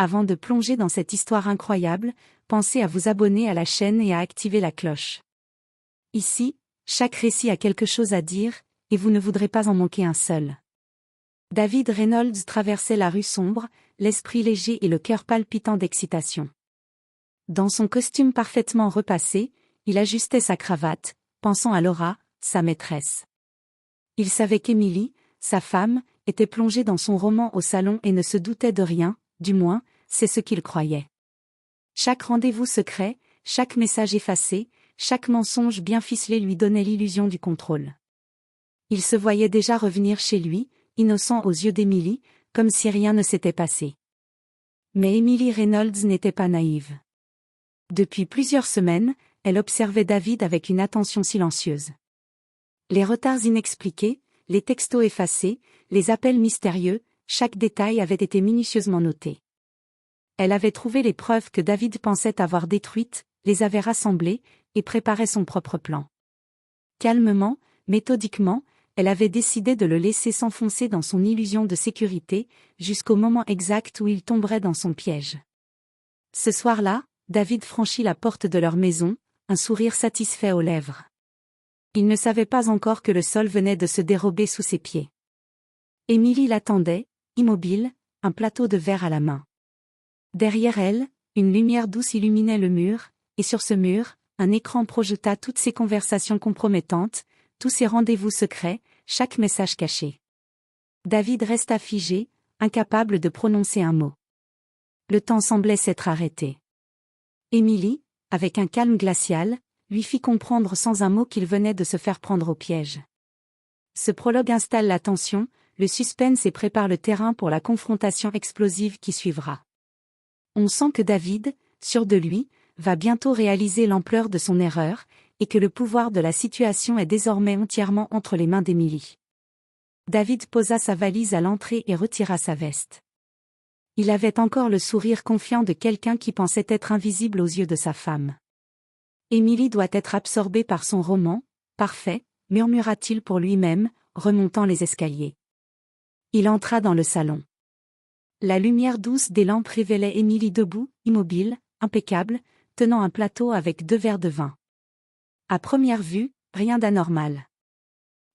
Avant de plonger dans cette histoire incroyable, pensez à vous abonner à la chaîne et à activer la cloche. Ici, chaque récit a quelque chose à dire, et vous ne voudrez pas en manquer un seul. David Reynolds traversait la rue sombre, l'esprit léger et le cœur palpitant d'excitation. Dans son costume parfaitement repassé, il ajustait sa cravate, pensant à Laura, sa maîtresse. Il savait qu'Emily, sa femme, était plongée dans son roman au salon et ne se doutait de rien, du moins, c'est ce qu'il croyait. Chaque rendez-vous secret, chaque message effacé, chaque mensonge bien ficelé lui donnait l'illusion du contrôle. Il se voyait déjà revenir chez lui, innocent aux yeux d'Emily, comme si rien ne s'était passé. Mais Emily Reynolds n'était pas naïve. Depuis plusieurs semaines, elle observait David avec une attention silencieuse. Les retards inexpliqués, les textos effacés, les appels mystérieux, chaque détail avait été minutieusement noté. Elle avait trouvé les preuves que David pensait avoir détruites, les avait rassemblées, et préparait son propre plan. Calmement, méthodiquement, elle avait décidé de le laisser s'enfoncer dans son illusion de sécurité, jusqu'au moment exact où il tomberait dans son piège. Ce soir-là, David franchit la porte de leur maison, un sourire satisfait aux lèvres. Il ne savait pas encore que le sol venait de se dérober sous ses pieds. Emily l'attendait, immobile, un plateau de verre à la main. Derrière elle, une lumière douce illuminait le mur, et sur ce mur, un écran projeta toutes ces conversations compromettantes, tous ces rendez-vous secrets, chaque message caché. David resta figé, incapable de prononcer un mot. Le temps semblait s'être arrêté. Emily, avec un calme glacial, lui fit comprendre sans un mot qu'il venait de se faire prendre au piège. Ce prologue installe la tension, le suspense et prépare le terrain pour la confrontation explosive qui suivra. On sent que David, sûr de lui, va bientôt réaliser l'ampleur de son erreur, et que le pouvoir de la situation est désormais entièrement entre les mains d'Emily. David posa sa valise à l'entrée et retira sa veste. Il avait encore le sourire confiant de quelqu'un qui pensait être invisible aux yeux de sa femme. Emily doit être absorbée par son roman, parfait, murmura-t-il pour lui-même, remontant les escaliers. Il entra dans le salon. La lumière douce des lampes révélait Emily debout, immobile, impeccable, tenant un plateau avec 2 verres de vin. À première vue, rien d'anormal.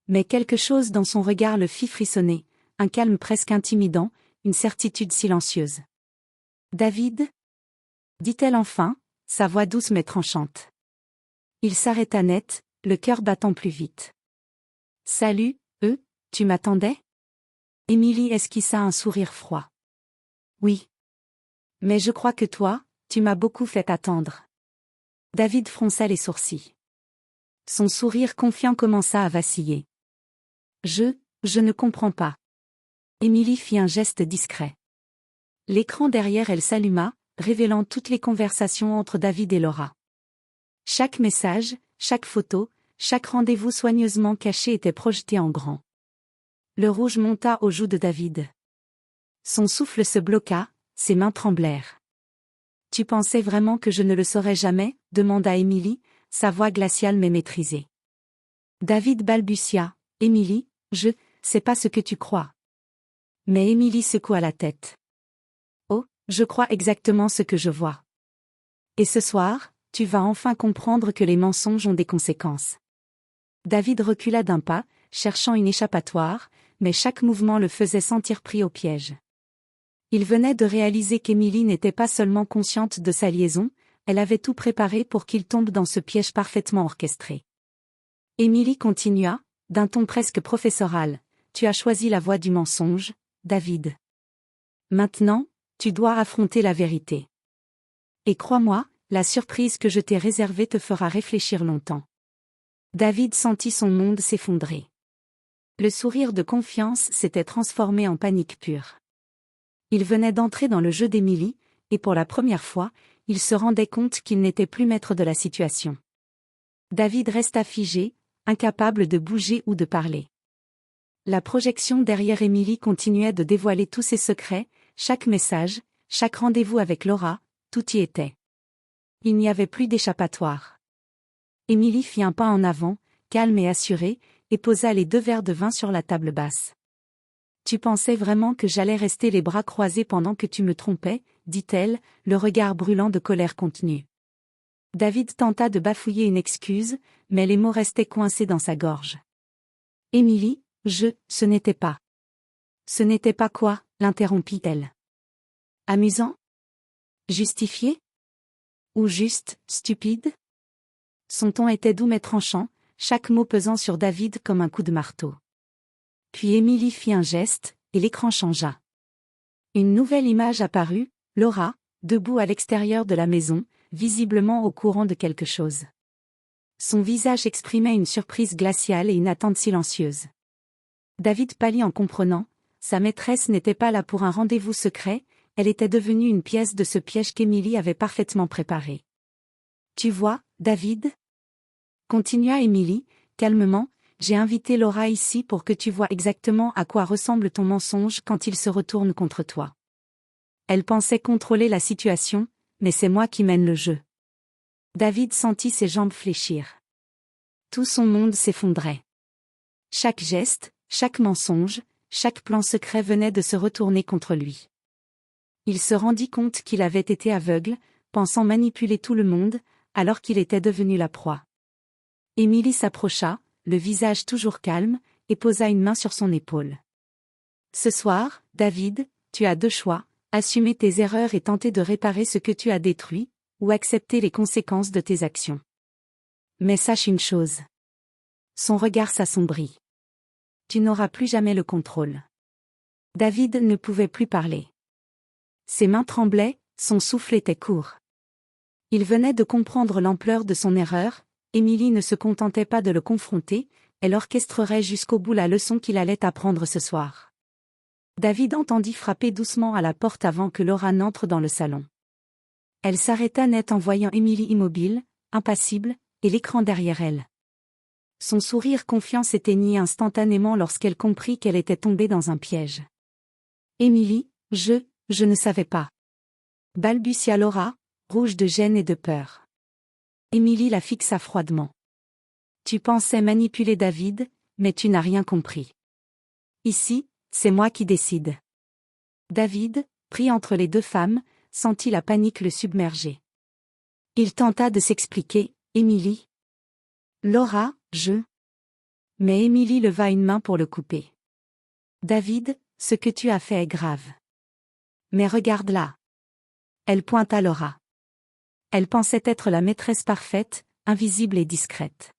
Mais quelque chose dans son regard le fit frissonner, un calme presque intimidant, une certitude silencieuse. « David » dit-elle enfin, sa voix douce mais tranchante. Il s'arrêta net, le cœur battant plus vite. « Salut, tu m'attendais » Emily esquissa un sourire froid. « Oui. Mais je crois que toi, tu m'as beaucoup fait attendre. » David fronça les sourcils. Son sourire confiant commença à vaciller. « Je ne comprends pas. » Emily fit un geste discret. L'écran derrière elle s'alluma, révélant toutes les conversations entre David et Laura. Chaque message, chaque photo, chaque rendez-vous soigneusement caché était projeté en grand. Le rouge monta aux joues de David. Son souffle se bloqua, ses mains tremblèrent. « Tu pensais vraiment que je ne le saurais jamais » demanda Emily, sa voix glaciale mais maîtrisée. David balbutia. « Emily, c'est pas ce que tu crois. » Mais Emily secoua la tête. « Oh, je crois exactement ce que je vois. Et ce soir, tu vas enfin comprendre que les mensonges ont des conséquences. » David recula d'un pas, cherchant une échappatoire, mais chaque mouvement le faisait sentir pris au piège. Il venait de réaliser qu'Emily n'était pas seulement consciente de sa liaison, elle avait tout préparé pour qu'il tombe dans ce piège parfaitement orchestré. Emily continua, d'un ton presque professoral, « Tu as choisi la voie du mensonge, David. Maintenant, tu dois affronter la vérité. Et crois-moi, la surprise que je t'ai réservée te fera réfléchir longtemps. » David sentit son monde s'effondrer. Le sourire de confiance s'était transformé en panique pure. Il venait d'entrer dans le jeu d'Emily, et pour la première fois, il se rendait compte qu'il n'était plus maître de la situation. David resta figé, incapable de bouger ou de parler. La projection derrière Emily continuait de dévoiler tous ses secrets, chaque message, chaque rendez-vous avec Laura, tout y était. Il n'y avait plus d'échappatoire. Emily fit un pas en avant, calme et assurée, et posa les 2 verres de vin sur la table basse. Tu pensais vraiment que j'allais rester les bras croisés pendant que tu me trompais, dit-elle, le regard brûlant de colère contenue. David tenta de bafouiller une excuse, mais les mots restaient coincés dans sa gorge. Émilie, ce n'était pas. Ce n'était pas quoi, l'interrompit-elle. Amusant? Justifié? Ou juste, stupide? Son ton était doux mais tranchant, chaque mot pesant sur David comme un coup de marteau. Puis Émilie fit un geste, et l'écran changea. Une nouvelle image apparut, Laura, debout à l'extérieur de la maison, visiblement au courant de quelque chose. Son visage exprimait une surprise glaciale et une attente silencieuse. David pâlit en comprenant, sa maîtresse n'était pas là pour un rendez-vous secret, elle était devenue une pièce de ce piège qu'Émilie avait parfaitement préparé. Tu vois, David? Continua Émilie, calmement, j'ai invité Laura ici pour que tu vois exactement à quoi ressemble ton mensonge quand il se retourne contre toi. Elle pensait contrôler la situation, mais c'est moi qui mène le jeu. David sentit ses jambes fléchir. Tout son monde s'effondrait. Chaque geste, chaque mensonge, chaque plan secret venait de se retourner contre lui. Il se rendit compte qu'il avait été aveugle, pensant manipuler tout le monde, alors qu'il était devenu la proie. Émilie s'approcha, le visage toujours calme, et posa une main sur son épaule. Ce soir, David, tu as deux choix, assumer tes erreurs et tenter de réparer ce que tu as détruit, ou accepter les conséquences de tes actions. Mais sache une chose. Son regard s'assombrit. Tu n'auras plus jamais le contrôle. David ne pouvait plus parler. Ses mains tremblaient, son souffle était court. Il venait de comprendre l'ampleur de son erreur, Émilie ne se contentait pas de le confronter, elle orchestrerait jusqu'au bout la leçon qu'il allait apprendre ce soir. David entendit frapper doucement à la porte avant que Laura n'entre dans le salon. Elle s'arrêta net en voyant Émilie immobile, impassible, et l'écran derrière elle. Son sourire confiant s'éteignit instantanément lorsqu'elle comprit qu'elle était tombée dans un piège. Émilie, je ne savais pas. Balbutia Laura, rouge de gêne et de peur. Émilie la fixa froidement. Tu pensais manipuler David, mais tu n'as rien compris. Ici, c'est moi qui décide. David, pris entre les deux femmes, sentit la panique le submerger. Il tenta de s'expliquer, Émilie. Laura, Mais Émilie leva une main pour le couper. David, ce que tu as fait est grave. Mais regarde là. Elle pointa Laura. Elle pensait être la maîtresse parfaite, invisible et discrète.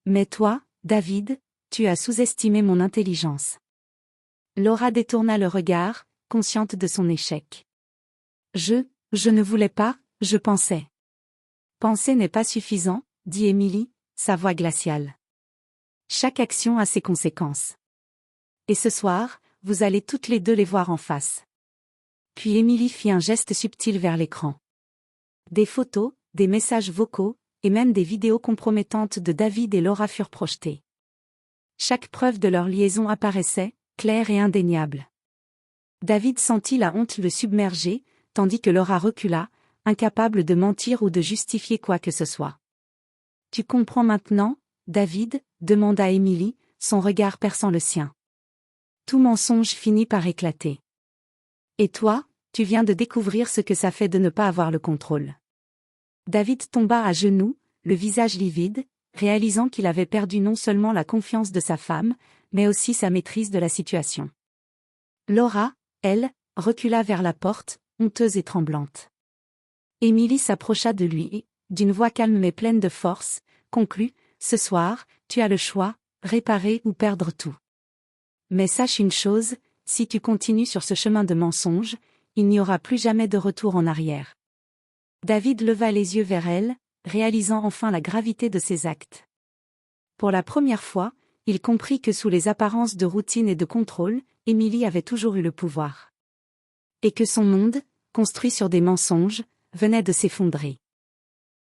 Mais toi, David, tu as sous-estimé mon intelligence. Laura détourna le regard, consciente de son échec. Je ne voulais pas, je pensais. Penser n'est pas suffisant, dit Émilie, sa voix glaciale. Chaque action a ses conséquences. Et ce soir, vous allez toutes les deux les voir en face. Puis Émilie fit un geste subtil vers l'écran. Des photos, des messages vocaux, et même des vidéos compromettantes de David et Laura furent projetées. Chaque preuve de leur liaison apparaissait, claire et indéniable. David sentit la honte le submerger, tandis que Laura recula, incapable de mentir ou de justifier quoi que ce soit. Tu comprends maintenant, David, demanda Émilie, son regard perçant le sien. Tout mensonge finit par éclater. Et toi, tu viens de découvrir ce que ça fait de ne pas avoir le contrôle. David tomba à genoux, le visage livide, réalisant qu'il avait perdu non seulement la confiance de sa femme, mais aussi sa maîtrise de la situation. Laura, elle, recula vers la porte, honteuse et tremblante. Émilie s'approcha de lui et, d'une voix calme mais pleine de force, conclut, « Ce soir, tu as le choix, réparer ou perdre tout. Mais sache une chose, si tu continues sur ce chemin de mensonge, il n'y aura plus jamais de retour en arrière. » David leva les yeux vers elle, réalisant enfin la gravité de ses actes. Pour la première fois, il comprit que sous les apparences de routine et de contrôle, Émilie avait toujours eu le pouvoir. Et que son monde, construit sur des mensonges, venait de s'effondrer.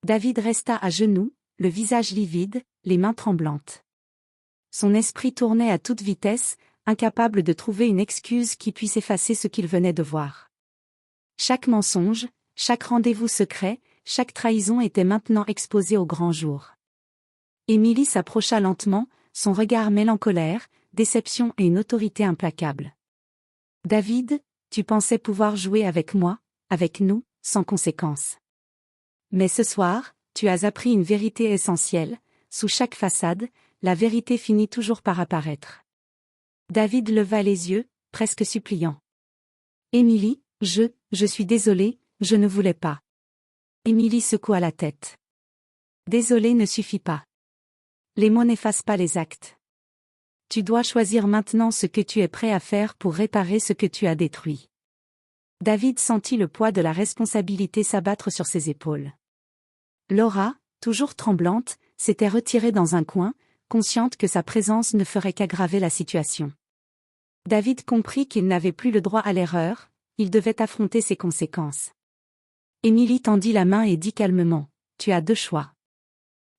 David resta à genoux, le visage livide, les mains tremblantes. Son esprit tournait à toute vitesse, incapable de trouver une excuse qui puisse effacer ce qu'il venait de voir. Chaque mensonge, chaque rendez-vous secret, chaque trahison était maintenant exposé au grand jour. Émilie s'approcha lentement, son regard mélancolaire, déception et une autorité implacable. David, tu pensais pouvoir jouer avec moi, avec nous, sans conséquence. Mais ce soir, tu as appris une vérité essentielle, sous chaque façade, la vérité finit toujours par apparaître. David leva les yeux, presque suppliant. Émilie, je suis désolé, je ne voulais pas. Émilie secoua la tête. Désolé ne suffit pas. Les mots n'effacent pas les actes. Tu dois choisir maintenant ce que tu es prêt à faire pour réparer ce que tu as détruit. David sentit le poids de la responsabilité s'abattre sur ses épaules. Laura, toujours tremblante, s'était retirée dans un coin, consciente que sa présence ne ferait qu'aggraver la situation. David comprit qu'il n'avait plus le droit à l'erreur, il devait affronter ses conséquences. Émilie tendit la main et dit calmement, « Tu as deux choix.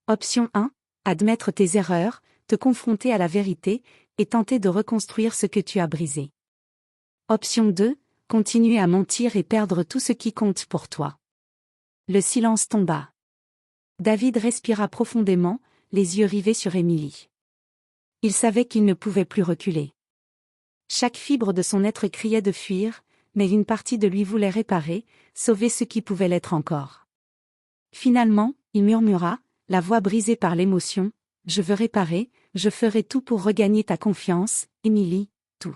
Option 1, admettre tes erreurs, te confronter à la vérité, et tenter de reconstruire ce que tu as brisé. Option 2, continuer à mentir et perdre tout ce qui compte pour toi. » Le silence tomba. David respira profondément, les yeux rivés sur Émilie. Il savait qu'il ne pouvait plus reculer. Chaque fibre de son être criait de fuir, mais une partie de lui voulait réparer, sauver ce qui pouvait l'être encore. Finalement, il murmura, la voix brisée par l'émotion, « Je veux réparer, je ferai tout pour regagner ta confiance, Émilie, tout. »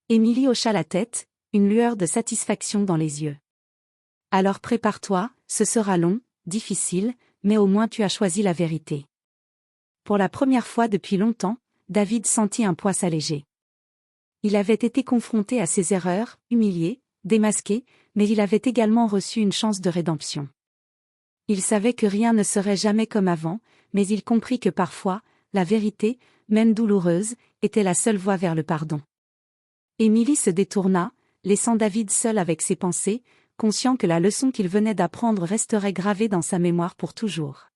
Émilie hocha la tête, une lueur de satisfaction dans les yeux. « Alors prépare-toi, ce sera long, difficile, mais au moins tu as choisi la vérité. » Pour la première fois depuis longtemps, David sentit un poids s'alléger. Il avait été confronté à ses erreurs, humilié, démasqué, mais il avait également reçu une chance de rédemption. Il savait que rien ne serait jamais comme avant, mais il comprit que parfois, la vérité, même douloureuse, était la seule voie vers le pardon. Émilie se détourna, laissant David seul avec ses pensées, conscient que la leçon qu'il venait d'apprendre resterait gravée dans sa mémoire pour toujours.